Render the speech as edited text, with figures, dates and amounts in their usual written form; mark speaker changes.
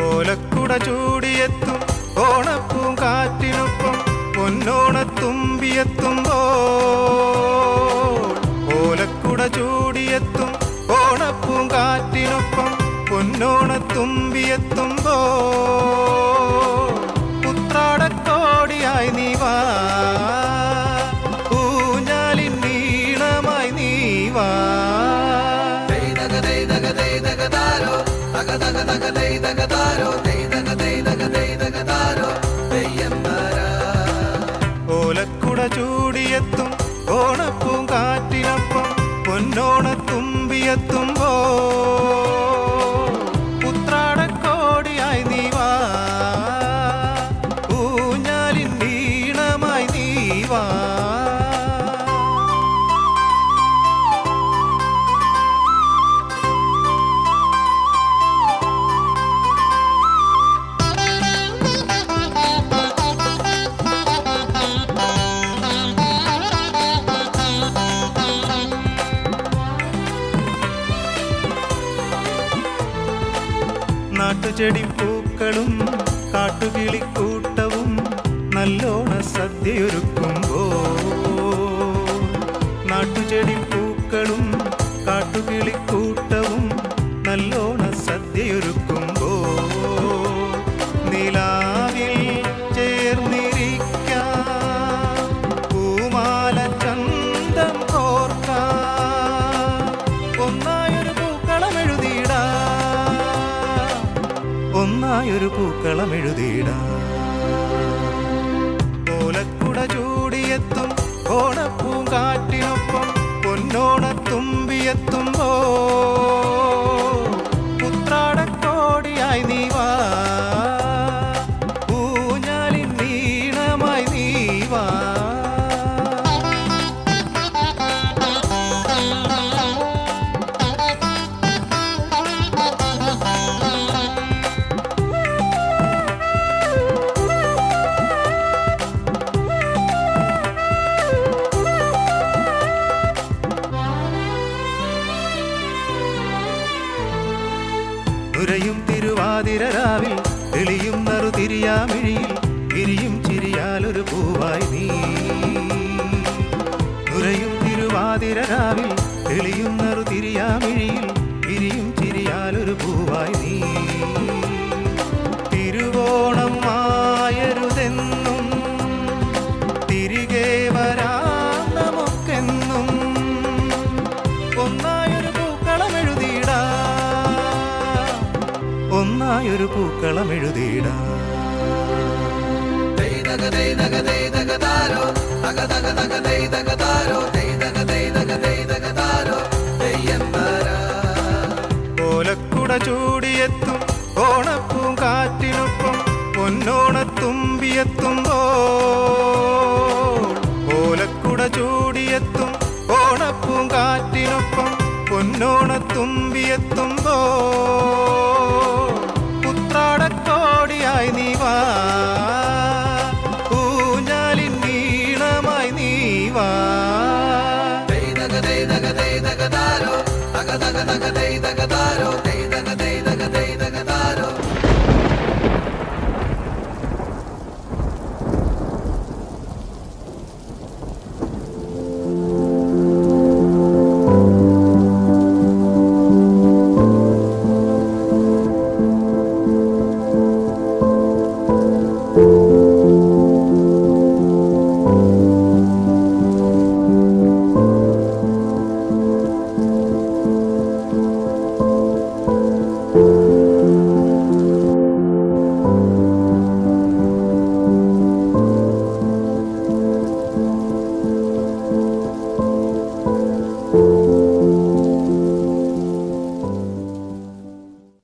Speaker 1: ഓലക്കുട ചൂടിയെത്തും ഓണപ്പൂങ്കാറ്റിനൊപ്പം പൊന്നോണത്തുമ്പിയെത്തുമ്പോൾ ഓലക്കുട ചൂടിയെത്തും ഓണപ്പൂങ്കാറ്റിനൊപ്പം പൊന്നോണത്തുമ്പിയെത്തുമ്പോൾ ഉത്രാടക്കോടിയായി നീ വാ ഊഞ്ഞാലിൻ നീളമായി നീ വാ ഓലക്കുട ചൂടിയെത്തും ഓണപ്പൂങ്കാറ്റിനൊപ്പം പൊന്നോണത്തുമ്പിയെത്തുമ്പോ ഉത്രാടക്കോടിയായി നീ വാ ഊഞ്ഞാലിൻ വീണമായി നീ വാ നാട്ടുചെടിപ്പൂക്കളും കാട്ടുകിളിക്കൂട്ടവും നല്ലോണ സദ്യയൊരുക്കുമ്പോൾ നാട്ടുചെടിപ്പൂക്കളും കാട്ടുകിളിക്കൂട്ടവും നല്ലോണ സദ്യയൊരുക്കുമ്പോൾ നിലാവിൽ ചേർന്നിരിക്കാം പൂമാല ചന്തം കോർക്കാം ഒന്നായൊരു പൂക്കളമെഴുതിയിടാം ഓലക്കുട ചൂടിയെത്തും ഓണപ്പൂങ്കാറ്റിനൊപ്പം പൊന്നോണത്തുമ്പിയെത്തുമ്പോ ഉത്രാടക്കോടിയായി നീ വാ ഊഞ്ഞാലിൻ വീണമായി നീ വാ ുരയും തിരുവാതിരരാവിൽ തെളിയും നറുതിരിയാമിഴിയിൽ വിരിയും ചിരിയാലൊരു പൂവായി നീ നുരയും തിരുവാതിരരാവിൽ തെളിയും നറുതിരിയാമിഴിയിൽ വിരിയും ചിരിയാലൊരു പൂവായി നീ തിരുവോണം ആയരുതെന്നും തിരികെ വരാം നമുക്കെന്നും ഒന്നായൊരു പൂക്കളമെഴുതിയിടാം ഓലക്കുട ചൂടിയെത്തും ഓണപ്പൂങ്കാറ്റിനൊപ്പം പൊന്നോണത്തുമ്പിയെത്തുമ്പോ ഓലക്കുട ചൂടിയെത്തും ഓണപ്പൂങ്കാറ്റിനൊപ്പം പൊന്നോണത്തുമ്പിയെത്തുമ്പോ ഉത്രാടക്കോടിയായി നീ വാ ഊഞ്ഞാലിൻ വീണമായി നീ വാ
Speaker 2: ദഗ ദഗ ദഗ ദഗ ദാരോ